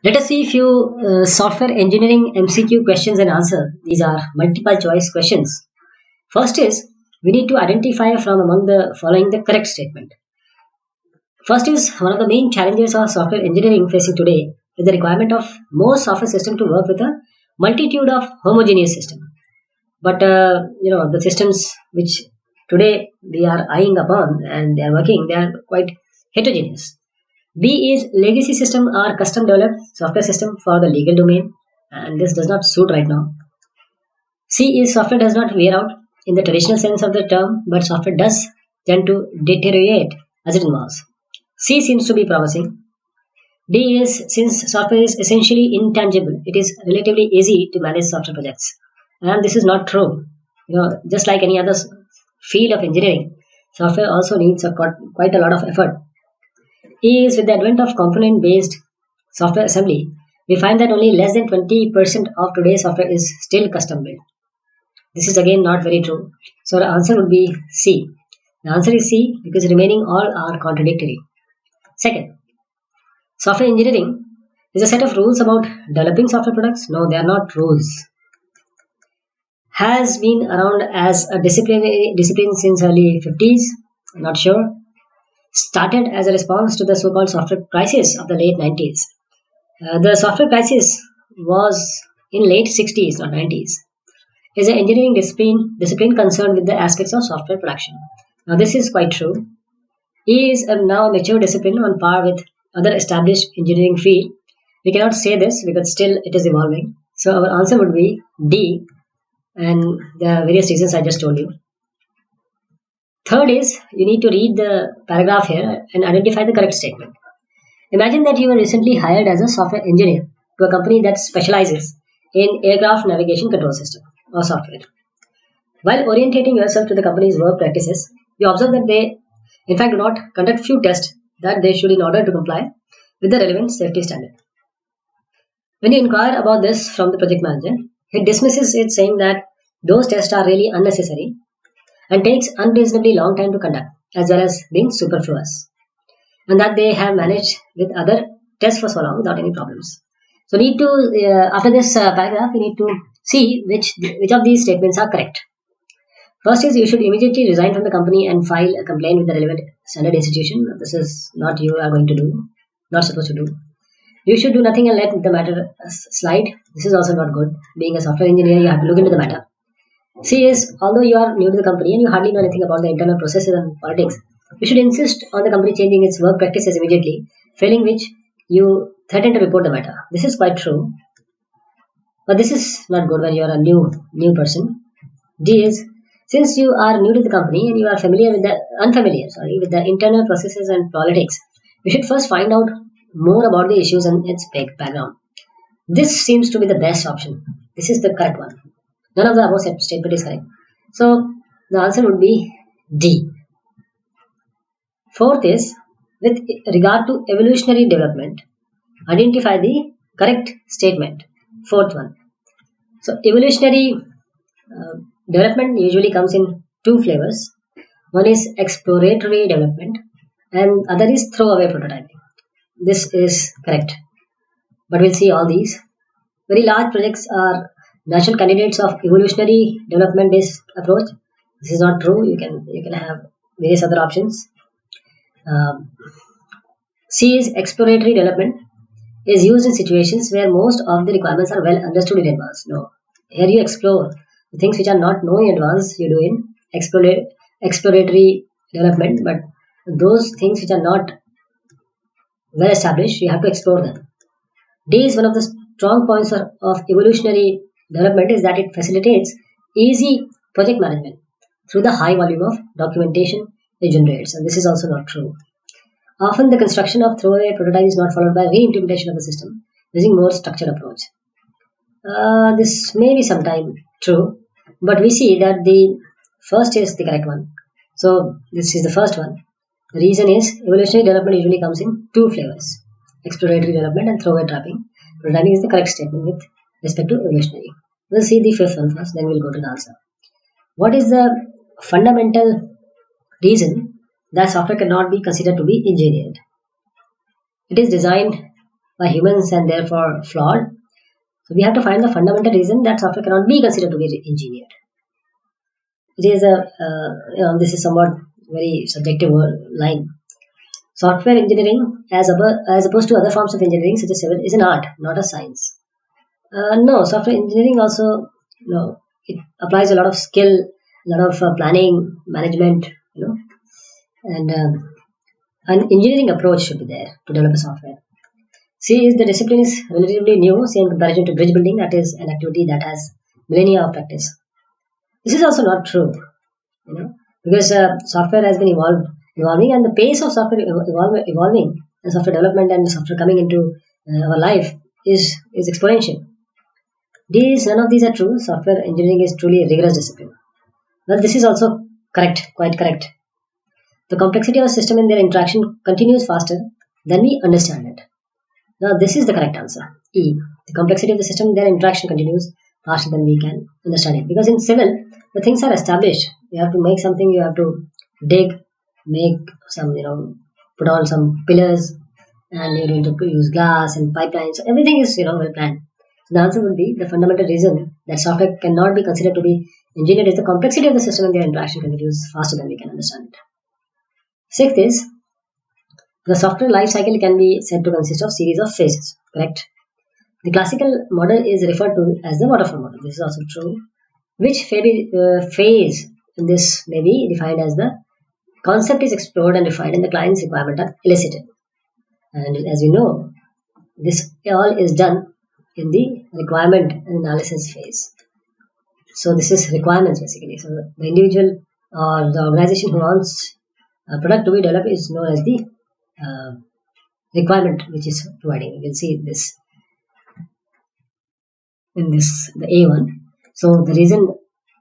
Let us see a few software engineering MCQ questions and answer. These are multiple choice questions. First is, we need to identify from among the following the correct statement. First is, one of the main challenges of software engineering facing today is the requirement of most software system to work with a multitude of homogeneous system. But the systems which today we are eyeing upon and they are working, they are quite heterogeneous. B is legacy system or custom developed software system for the legal domain, and this does not suit right now. C is software does not wear out in the traditional sense of the term, but software does tend to deteriorate as it evolves. C seems to be promising. D is since software is essentially intangible, it is relatively easy to manage software projects, and this is not true. Just like any other field of engineering, software also needs quite a lot of effort. E is with the advent of component based software assembly, we find that only less than 20% of today's software is still custom built. This is again not very true. So the answer would be C. The answer is C because remaining all are contradictory. Second, software engineering is a set of rules about developing software products. No, they are not rules. Has been around as a discipline since early 50s. I'm not sure. Started as a response to the so-called software crisis of the late 90s. The software crisis was in late 60s or 90s. Is an engineering discipline concerned with the aspects of software production. Now this is quite true. E is a now mature discipline on par with other established engineering field. We cannot say this because still it is evolving. So our answer would be D, and the various reasons I just told you. Third is you need to read the paragraph here and identify the correct statement. Imagine that you were recently hired as a software engineer to a company that specializes in aircraft navigation control system or software. While orientating yourself to the company's work practices, you observe that they, in fact, do not conduct few tests that they should in order to comply with the relevant safety standard. When you inquire about this from the project manager, he dismisses it saying that those tests are really unnecessary and takes unreasonably long time to conduct, as well as being superfluous, and that they have managed with other tests for so long without any problems. So, need to after this paragraph, we need to see which of these statements are correct. First is you should immediately resign from the company and file a complaint with the relevant standard institution. This is not you are going to do, not supposed to do. You should do nothing and let the matter slide. This is also not good. Being a software engineer, you have to look into the matter. C is, although you are new to the company and you hardly know anything about the internal processes and politics, you should insist on the company changing its work practices immediately, failing which you threaten to report the matter. This is quite true, but this is not good when you are a new person. D is, since you are new to the company and you are unfamiliar with the internal processes and politics, you should first find out more about the issues and its background. This seems to be the best option. This is the correct one. None of the above statement is correct. So the answer would be D. Fourth is, with regard to evolutionary development, identify the correct statement. Fourth one. So evolutionary development usually comes in two flavors. One is exploratory development and other is throwaway prototyping. This is correct. But we'll see all these. Very large projects are natural candidates of evolutionary development based approach. This is not true. You can have various other options. C is exploratory development is used in situations where most of the requirements are well understood in advance. No, here you explore the things which are not known in advance. You do in exploratory development, but those things which are not well established, you have to explore them. D is one of the strong points of evolutionary development is that it facilitates easy project management through the high volume of documentation it generates, and this is also not true. Often the construction of throwaway prototype is not followed by re-implementation of the system using more structured approach. This may be sometime true, but we see that the first is the correct one. So this is the first one. The reason is evolutionary development usually comes in two flavors: exploratory development and throwaway prototyping is the correct statement with respect to evolutionary. We'll see the fifth one first, then we'll go to the answer. What is the fundamental reason that software cannot be considered to be engineered? It is designed by humans and therefore flawed. So we have to find the fundamental reason that software cannot be considered to be engineered. It is this is somewhat very subjective line. Software engineering, as opposed to other forms of engineering such as civil, is an art, not a science. No, software engineering also, it applies a lot of skill, a lot of planning, management, and an engineering approach should be there to develop a software. C is the discipline is relatively new, say in comparison to bridge building, that is an activity that has millennia of practice. This is also not true, because software has been evolving, and the pace of software evolving, and software development and software coming into our life is exponential. None of these are true. Software engineering is truly a rigorous discipline. Well, this is also correct, quite correct. The complexity of a system and their interaction continues faster than we understand it. Now, this is the correct answer. E. The complexity of the system and their interaction continues faster than we can understand it. Because in civil, the things are established. You have to make something, you have to dig, make some, put on some pillars, and you're going to use glass and pipelines. So everything is, well planned. So the answer would be the fundamental reason that software cannot be considered to be engineered is the complexity of the system and their interaction continues faster than we can understand it. Sixth is, the software life cycle can be said to consist of series of phases, correct? The classical model is referred to as the waterfall model. This is also true. Which phase in this may be defined as the concept is explored and refined and the client's requirement are elicited. And as you know, this all is done in the requirement and analysis phase. So this is requirements basically. So the individual or the organization who wants a product to be developed is known as the requirement which is providing. We'll see this in the A1. So the reason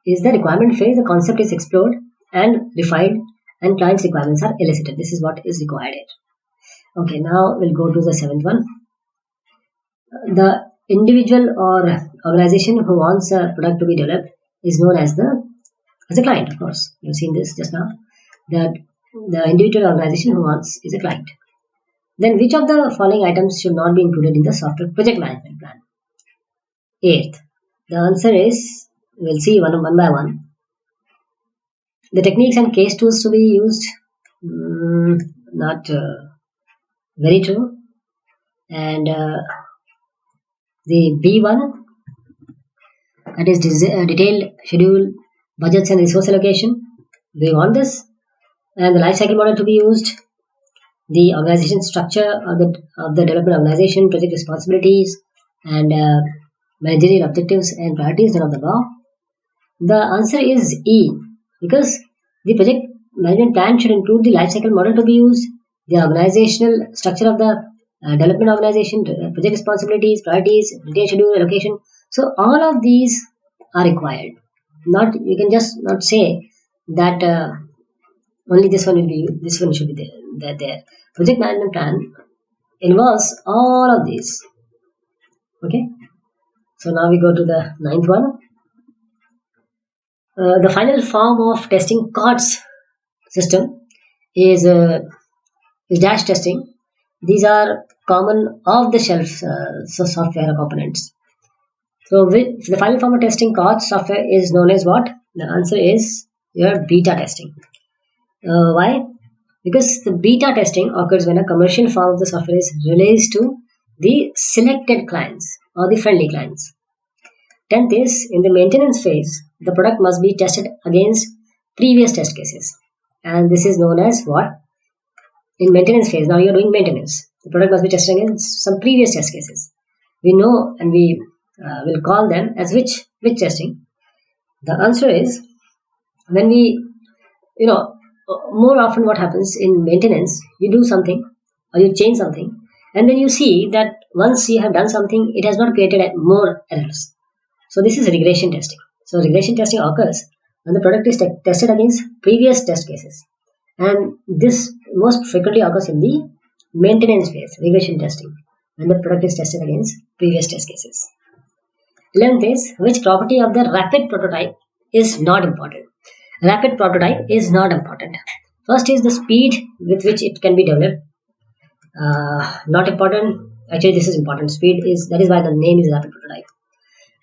is the requirement phase, the concept is explored and refined and client's requirements are elicited. This is what is required here. Okay, now we'll go to the seventh one. The individual or organization who wants a product to be developed is known as the client, of course. You've seen this just now. That the individual organization who wants is a client. Then which of the following items should not be included in the software project management plan? Eighth. The answer is, we'll see one by one. The techniques and case tools to be used, not very true. And the B1, that is detailed schedule, budgets and resource allocation. Do you want this? And the life cycle model to be used. The organization structure of the development organization, project responsibilities, and managerial objectives and priorities, none of the above. The answer is E, because the project management plan should include the life cycle model to be used, the organizational structure of the development organization, project responsibilities, priorities, detailed schedule, allocation. So all of these are required. You can just not say that only this one should be there. Project management plan involves all of these. Okay. So now we go to the ninth one. The final form of testing COTS system is dash testing. These are common off-the-shelf software components. So the final form of testing COTS software is known as what? The answer is your beta testing. Why? Because the beta testing occurs when a commercial form of the software is released to the selected clients or the friendly clients. 10th is, in the maintenance phase, the product must be tested against previous test cases. And this is known as what? In maintenance phase, now you're doing maintenance. The product must be tested against some previous test cases. We know and we will call them as which testing? The answer is, when we, more often what happens in maintenance, you do something or you change something and then you see that once you have done something, it has not created more errors. So this is regression testing. So regression testing occurs when the product is tested against previous test cases. And this most frequently occurs in the maintenance phase, regression testing, when the product is tested against previous test cases. 11th is, which property of the rapid prototype is not important? Rapid prototype is not important. First is the speed with which it can be developed. Not important. Actually, this is important. Speed is, that is why the name is rapid prototype.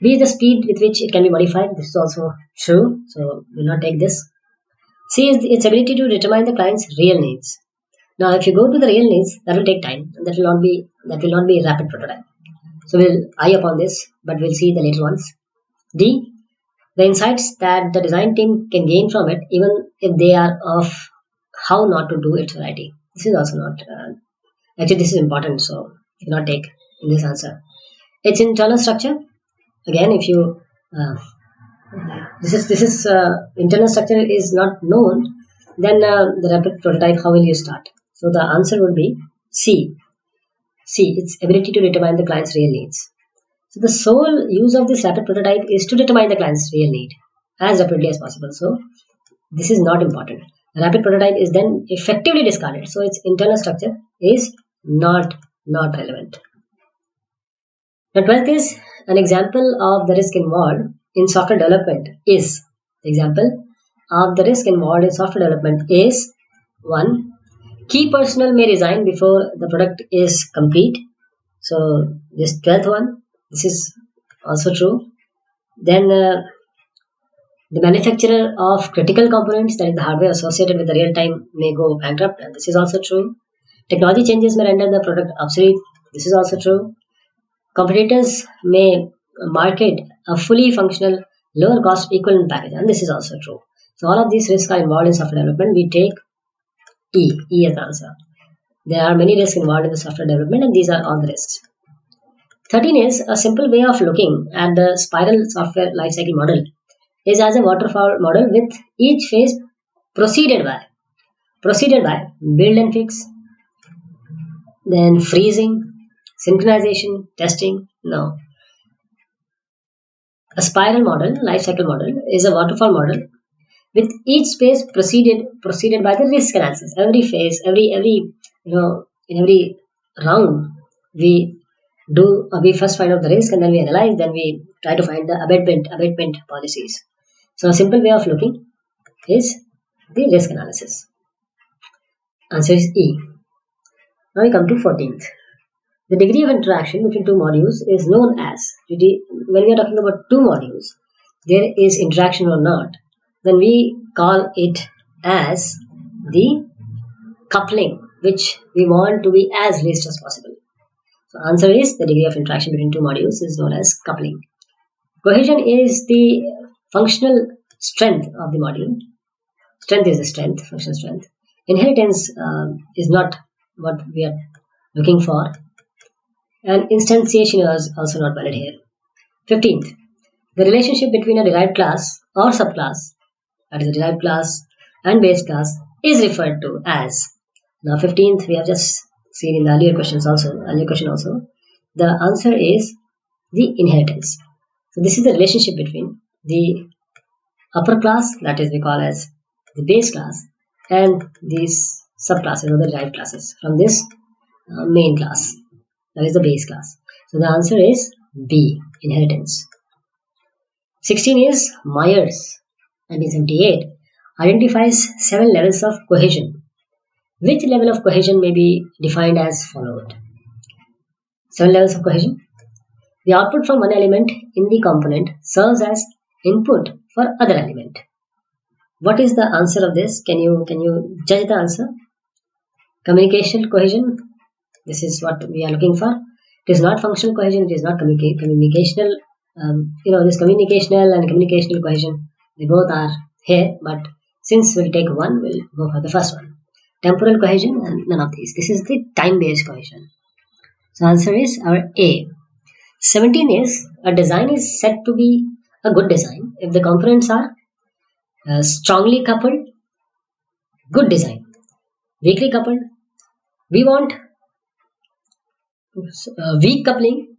B is the speed with which it can be modified. This is also true, so we'll not take this. C is its ability to determine the client's real needs. Now, if you go to the real needs, that will take time, and that will not be a rapid prototype. So we'll eye upon this, but we'll see the later ones. D, the insights that the design team can gain from it, even if they are of how not to do its variety. This is also not. Actually, this is important, so you cannot take in this answer. Its internal structure. Again, if you this is internal structure is not known, then the rapid prototype, how will you start? So the answer would be C. C, its ability to determine the client's real needs. So the sole use of this rapid prototype is to determine the client's real need as rapidly as possible. So this is not important. The rapid prototype is then effectively discarded. So its internal structure is not relevant. The 12th is an example of the risk involved in software development is. The example of the risk involved in software development is 1. Key personnel may resign before the product is complete. So this 12th one, this is also true. Then the manufacturer of critical components, that is the hardware associated with the real time, may go bankrupt, and this is also true. Technology changes may render the product obsolete. This is also true. Competitors may market a fully functional, lower cost equivalent package, and this is also true. So all of these risks are involved in software development. We take E as the answer. There are many risks involved in the software development, and these are all the risks. 13 is a simple way of looking at the spiral software lifecycle model is as a waterfall model with each phase preceded by build and fix, then freezing, synchronization, testing. No. A spiral model, lifecycle model, is a waterfall model with each phase preceded by the risk analysis. Every phase, in every round, we first find out the risk, and then we analyze, then we try to find the abatement policies. So a simple way of looking is the risk analysis. Answer is E. Now we come to 14th. The degree of interaction between two modules is known as, when we are talking about two modules, there is interaction or not, then we call it as the coupling, which we want to be as least as possible. So answer is the degree of interaction between two modules is known as coupling. Cohesion is the functional strength of the module. Strength is the strength, functional strength. Inheritance is not what we are looking for. And instantiation is also not valid here. 15th, the relationship between a derived class or subclass, that is a derived class and base class, is referred to as. Now 15th, we have just seen in the earlier question also. The answer is the inheritance. So this is the relationship between the upper class, that is we call as the base class, and these subclasses or the derived classes from this main class, that is the base class. So the answer is B, inheritance. 16 is Myers, 1978, identifies 7 levels of cohesion. Which level of cohesion may be defined as followed? 7 levels of cohesion. The output from one element in the component serves as input for other element. What is the answer of this? Can you judge the answer? Communication cohesion. This is what we are looking for. It is not functional cohesion. It is not communicational. This communicational and communicational cohesion, they both are here. But since we'll take one, we'll go for the first one. Temporal cohesion and none of these. This is the time-based cohesion. So answer is our A. 17 is a design is said to be a good design if the components are strongly coupled. Good design. Weakly coupled. We want weak coupling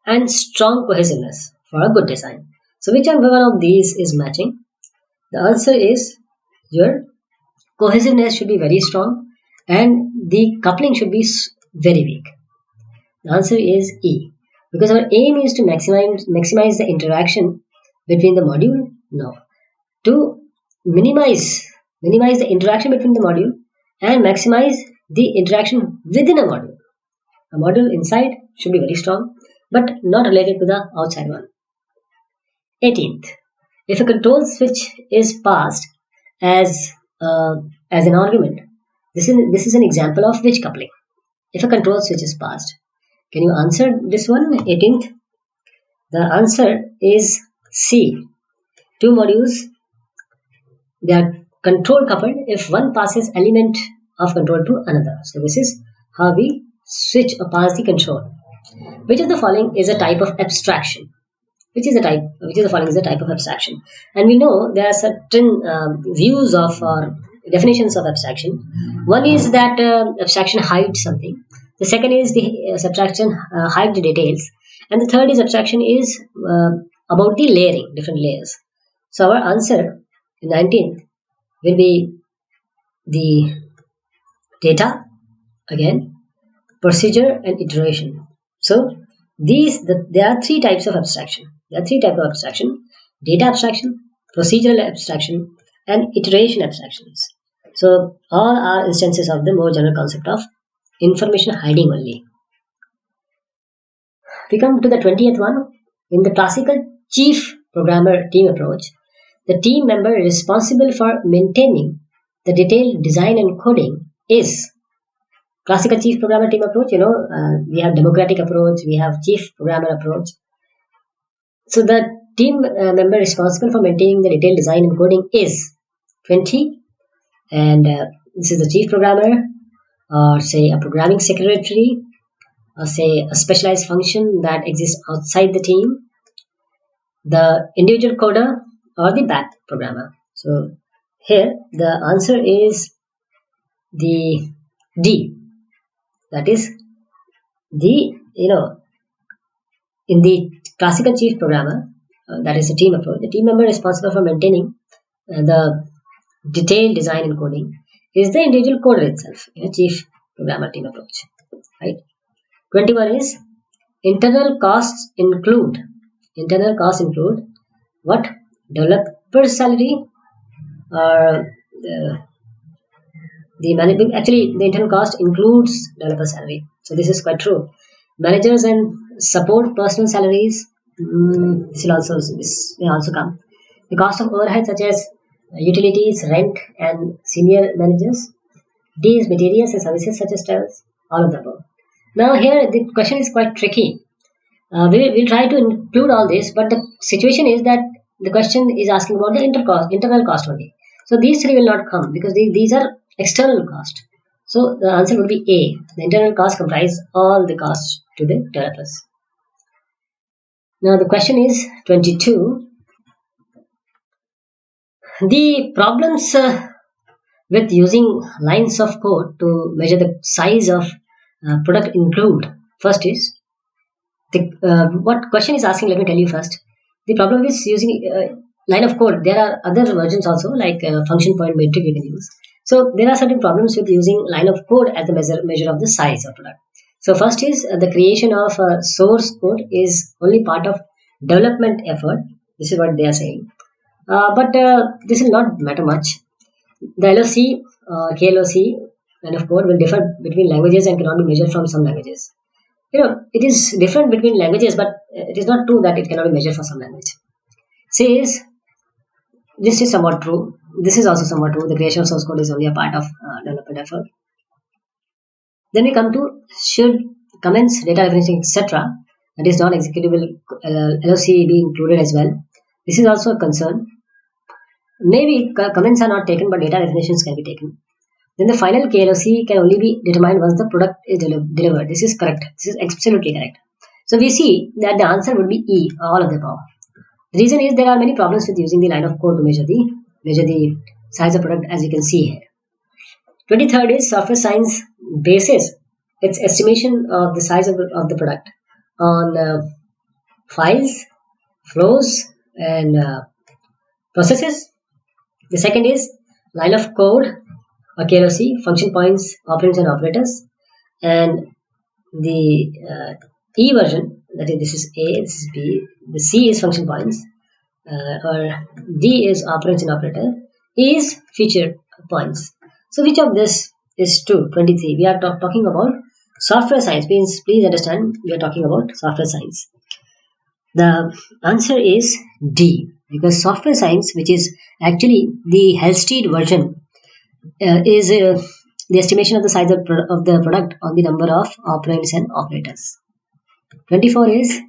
and strong cohesiveness for a good design. So which one of these is matching? The answer is your cohesiveness should be very strong and the coupling should be very weak. The answer is E. Because our aim is to maximize the interaction between the module. No. To minimize the interaction between the module and maximize the interaction within a module. A module inside should be very strong, but not related to the outside one. 18th, if a control switch is passed as as an argument, this is an example of which coupling? If a control switch is passed, can you answer this one? 18th, the answer is C. Two modules, they are control coupled if one passes element of control to another. So this is how we switch or pass the control. Which of the following is a type of abstraction? Which of the following is a type of abstraction? And we know there are certain views of or definitions of abstraction. One is that abstraction hides something. The second is the abstraction hides the details. And the third is abstraction is about the layering, different layers. So our answer in 19th will be the data, again, procedure and iteration. So there are three types of abstraction. There are three types of abstraction: data abstraction, procedural abstraction, and iteration abstractions. So all are instances of the more general concept of information hiding only. We come to the 20th one. In the classical chief programmer team approach, the team member responsible for maintaining the detailed design and coding is classical chief programmer team approach. We have democratic approach, we have chief programmer approach. So the team member responsible for maintaining the detailed design and coding is 20, and this is the chief programmer, or say a programming secretary, or say a specialized function that exists outside the team, the individual coder, or the back programmer. So here the answer is the D. That is the, in the classical chief programmer, that is the team approach, the team member responsible for maintaining the detailed design and coding is the individual coder itself, chief programmer team approach, right? 21 is internal costs include what? Developer salary, or actually the internal cost includes developer salary. So this is quite true. Managers and support personnel salaries, this may also come. The cost of overhead such as utilities, rent, and senior managers. D is materials and services such as travels, all of the above. Now here the question is quite tricky. We'll try to include all this, but the situation is that the question is asking about the internal cost only. So these three will not come because these are external cost. So the answer would be A. The internal cost comprise all the costs to the developers. Now the question is 22. The problems with using lines of code to measure the size of product include, first is, what question is asking, let me tell you first. The problem is using line of code. There are other versions also, like function point metric you can use. So there are certain problems with using line of code as the measure of the size of product. So first is the creation of source code is only part of development effort. This is what they are saying. But this will not matter much. The LOC, KLOC line of code will differ between languages and cannot be measured from some languages. It is different between languages, but it is not true that it cannot be measured for some language. Says this is somewhat true. This is also somewhat true. The creation of source code is only a part of development effort. Then we come to should comments, data definition, etc. that is non-executable LOC be included as well. This is also a concern. Maybe comments are not taken, but data definitions can be taken. Then the final KLOC can only be determined once the product is delivered. This is correct. This is absolutely correct. So we see that the answer would be E, all of the above. The reason is there are many problems with using the line of code to measure the size of product, as you can see here. 23rd is software science bases its estimation of the size of the product on files, flows, and processes. The second is line of code, or KLOC, function points, operands, and operators. And the E version, that is, this is A, this is B, the C is function points, or D is operands and operator, E is feature points. So which of this is true? 23. We are talking about Software science, please understand we are talking about software science. The answer is D, because software science, which is actually the Halstead version, is the estimation of the size of the product on the number of operands and operators. 24 is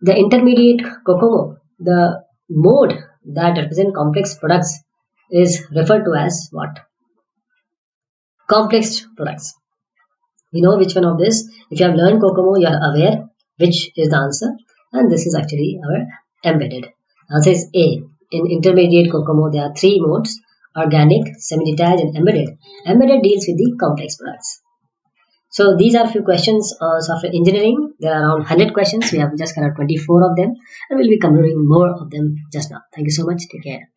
the intermediate COCOMO. The mode that represent complex products is referred to as what? Complex products. We know which one of this. If you have learned COCOMO, you are aware which is the answer, and this is actually our embedded. Answer is A. In intermediate COCOMO, there are three modes: organic, semi-detached, and embedded. Embedded deals with the complex products. So these are a few questions on software engineering. There are around 100 questions. We have just covered 24 of them, and we'll be covering more of them just now. Thank you so much. Take care.